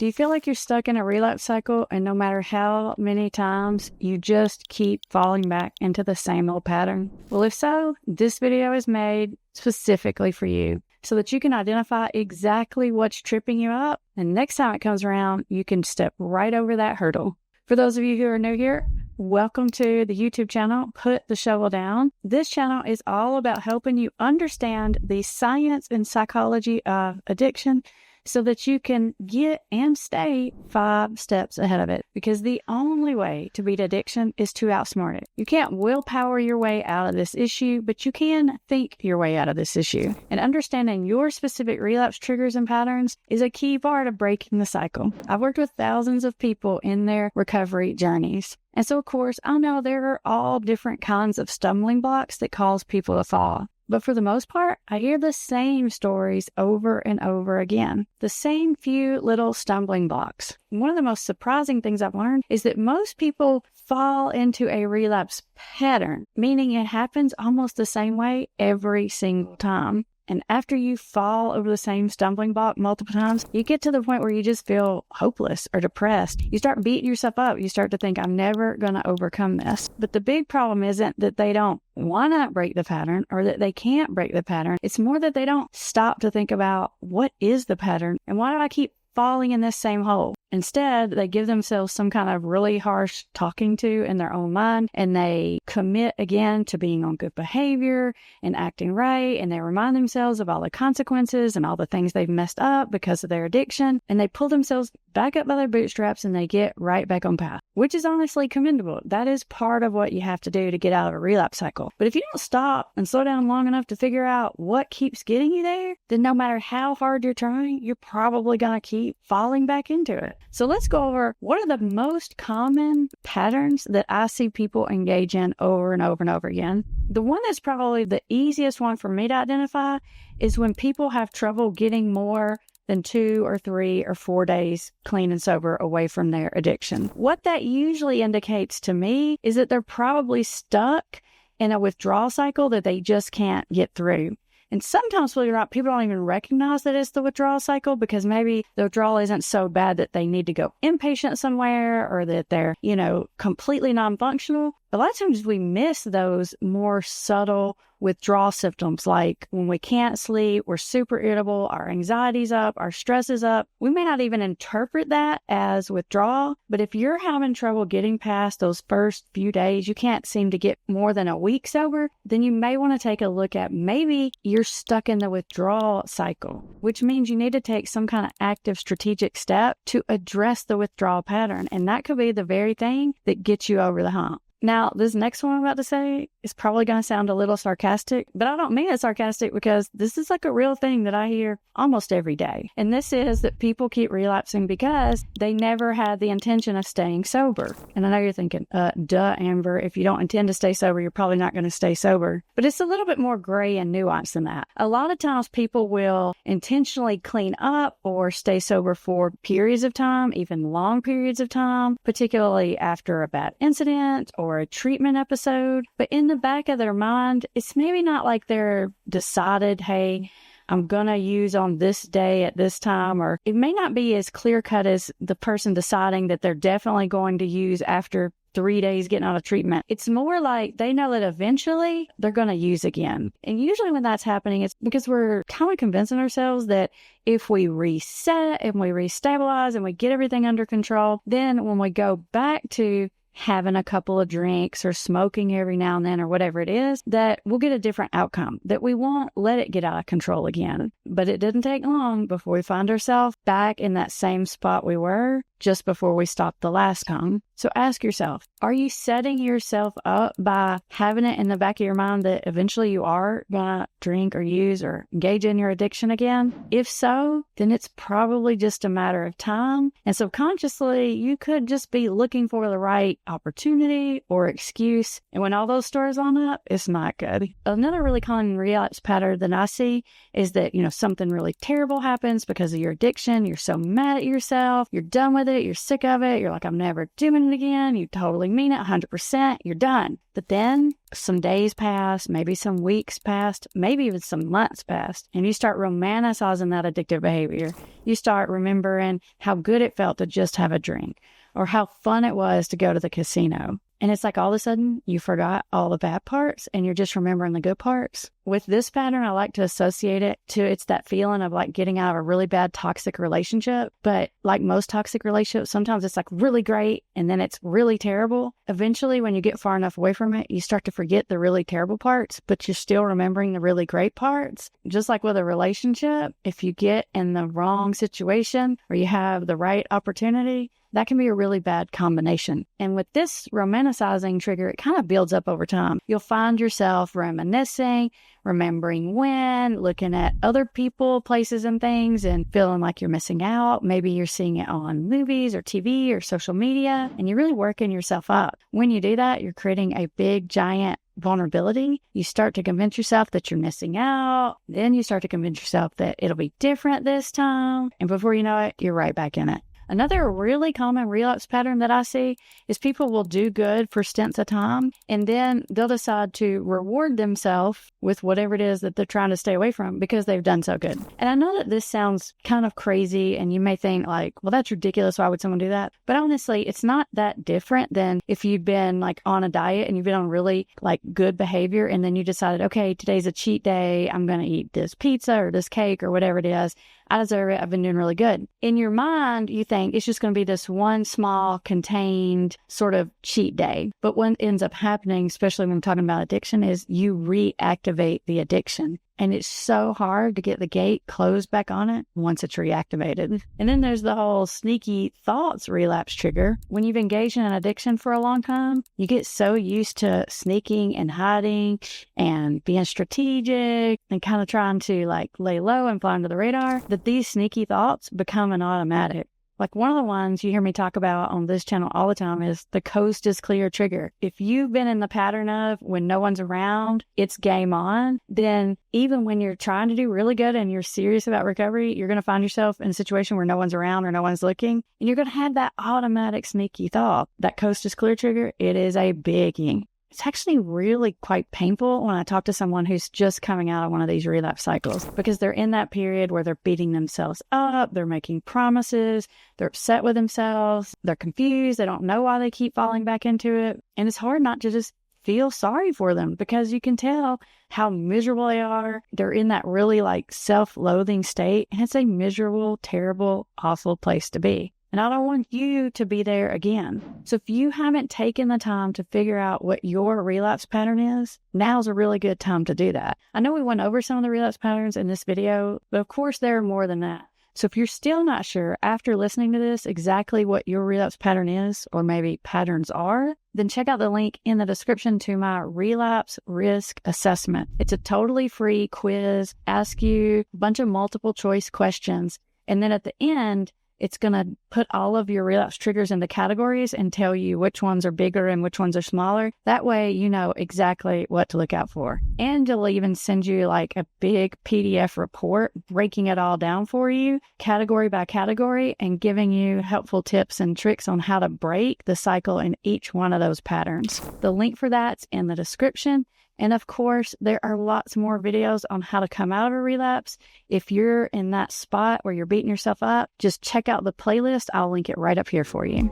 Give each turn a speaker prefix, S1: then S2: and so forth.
S1: Do you feel like you're stuck in a relapse cycle and no matter how many times you just keep falling back into the same old pattern? Well, if so, this video is made specifically for you so that you can identify exactly what's tripping you up, and next time it comes around, you can step right over that hurdle. For those of you who are new here, welcome to the YouTube channel, Put the Shovel Down. This channel is all about helping you understand the science and psychology of addiction so that you can get and stay 5 steps ahead of it. Because the only way to beat addiction is to outsmart it. You can't willpower your way out of this issue, but you can think your way out of this issue. And understanding your specific relapse triggers and patterns is a key part of breaking the cycle. I've worked with thousands of people in their recovery journeys. And so, of course, I know there are all different kinds of stumbling blocks that cause people to fall. But for the most part, I hear the same stories over and over again. The same few little stumbling blocks. One of the most surprising things I've learned is that most people fall into a relapse pattern, meaning it happens almost the same way every single time. And after you fall over the same stumbling block multiple times, you get to the point where you just feel hopeless or depressed. You start beating yourself up. You start to think, I'm never going to overcome this. But the big problem isn't that they don't want to break the pattern or that they can't break the pattern. It's more that they don't stop to think about what is the pattern and why do I keep falling in this same hole? Instead, they give themselves some kind of really harsh talking to in their own mind, and they commit again to being on good behavior and acting right, and they remind themselves of all the consequences and all the things they've messed up because of their addiction, and they pull themselves back up by their bootstraps and they get right back on path, which is honestly commendable. That is part of what you have to do to get out of a relapse cycle. But if you don't stop and slow down long enough to figure out what keeps getting you there, then no matter how hard you're trying, you're probably going to keep falling back into it. So let's go over what are the most common patterns that I see people engage in over and over and over again. The one that's probably the easiest one for me to identify is when people have trouble getting more than 2 or 3 or 4 days clean and sober away from their addiction. What that usually indicates to me is that they're probably stuck in a withdrawal cycle that they just can't get through. And sometimes, believe it or not, people don't even recognize that it's the withdrawal cycle because maybe the withdrawal isn't so bad that they need to go inpatient somewhere or that they're, completely non-functional. A lot of times we miss those more subtle withdrawal symptoms, like when we can't sleep, we're super irritable, our anxiety's up, our stress is up. We may not even interpret that as withdrawal, but if you're having trouble getting past those first few days, you can't seem to get more than a week sober, then you may want to take a look at maybe you're stuck in the withdrawal cycle, which means you need to take some kind of active strategic step to address the withdrawal pattern. And that could be the very thing that gets you over the hump. Now, this next one I'm about to say is probably going to sound a little sarcastic, but I don't mean it sarcastic because this is like a real thing that I hear almost every day. And this is that people keep relapsing because they never had the intention of staying sober. And I know you're thinking, duh, Amber, if you don't intend to stay sober, you're probably not going to stay sober. But it's a little bit more gray and nuanced than that. A lot of times people will intentionally clean up or stay sober for periods of time, even long periods of time, particularly after a bad incident or a treatment episode. But in the back of their mind, it's maybe not like they're decided, hey, I'm going to use on this day at this time, or it may not be as clear cut as the person deciding that they're definitely going to use after 3 days getting out of treatment. It's more like they know that eventually they're going to use again. And usually when that's happening, it's because we're kind of convincing ourselves that if we reset and we restabilize and we get everything under control, then when we go back to having a couple of drinks or smoking every now and then or whatever it is, that we'll get a different outcome, that we won't let it get out of control again. But it didn't take long before we find ourselves back in that same spot we were just before we stopped the last time. So ask yourself, are you setting yourself up by having it in the back of your mind that eventually you are going to drink or use or engage in your addiction again? If so, then it's probably just a matter of time. And subconsciously, you could just be looking for the right opportunity or excuse. And when all those stores line up, it's not good. Another really common relapse pattern that I see is that, something really terrible happens because of your addiction addiction. You're so mad at yourself. You're done with it. You're sick of it. You're like, I'm never doing it again. You totally mean it 100%. You're done. But then some days pass, maybe some weeks passed, maybe even some months passed, and you start romanticizing that addictive behavior. You start remembering how good it felt to just have a drink, or how fun it was to go to the casino. And it's like all of a sudden you forgot all the bad parts and you're just remembering the good parts. With this pattern, I like to associate it to, it's that feeling of like getting out of a really bad toxic relationship. But like most toxic relationships, sometimes it's like really great and then it's really terrible. Eventually, when you get far enough away from it, you start to forget the really terrible parts, but you're still remembering the really great parts. Just like with a relationship, if you get in the wrong situation or you have the right opportunity, that can be a really bad combination. And with this romanticizing trigger, it kind of builds up over time. You'll find yourself reminiscing, remembering when, looking at other people, places, and things, and feeling like you're missing out. Maybe you're seeing it on movies or TV or social media, and you're really working yourself up. When you do that, you're creating a big, giant vulnerability. You start to convince yourself that you're missing out. Then you start to convince yourself that it'll be different this time. And before you know it, you're right back in it. Another really common relapse pattern that I see is people will do good for stints of time, and then they'll decide to reward themselves with whatever it is that they're trying to stay away from because they've done so good. And I know that this sounds kind of crazy, and you may think like, well, that's ridiculous. Why would someone do that? But honestly, it's not that different than if you've been like on a diet and you've been on really like good behavior, and then you decided, okay, today's a cheat day. I'm going to eat this pizza or this cake or whatever it is. I deserve it. I've been doing really good. In your mind, you think it's just going to be this one small, contained sort of cheat day. But what ends up happening, especially when I'm talking about addiction, is you reactivate the addiction. And it's so hard to get the gate closed back on it once it's reactivated. And then there's the whole sneaky thoughts relapse trigger. When you've engaged in an addiction for a long time, you get so used to sneaking and hiding and being strategic and kind of trying to like lay low and fly under the radar that these sneaky thoughts become an automatic. Like one of the ones you hear me talk about on this channel all the time is the coast is clear trigger. If you've been in the pattern of when no one's around, it's game on, then even when you're trying to do really good and you're serious about recovery, you're going to find yourself in a situation where no one's around or no one's looking, and you're going to have that automatic sneaky thought. That coast is clear trigger, it is a biggie. It's actually really quite painful when I talk to someone who's just coming out of one of these relapse cycles, because they're in that period where they're beating themselves up, they're making promises, they're upset with themselves, they're confused, they don't know why they keep falling back into it. And it's hard not to just feel sorry for them because you can tell how miserable they are. They're in that really like self-loathing state, and it's a miserable, terrible, awful place to be. And I don't want you to be there again. So if you haven't taken the time to figure out what your relapse pattern is, now's a really good time to do that. I know we went over some of the relapse patterns in this video, but of course there are more than that. So if you're still not sure after listening to this exactly what your relapse pattern is, or maybe patterns are, then check out the link in the description to my relapse risk assessment. It's a totally free quiz, ask you a bunch of multiple choice questions, and then at the end, it's going to put all of your relapse triggers into categories and tell you which ones are bigger and which ones are smaller. That way, you know exactly what to look out for. And it'll even send you like a big PDF report, breaking it all down for you, category by category, and giving you helpful tips and tricks on how to break the cycle in each one of those patterns. The link for that's in the description. And of course, there are lots more videos on how to come out of a relapse. If you're in that spot where you're beating yourself up, just check out the playlist. I'll link it right up here for you.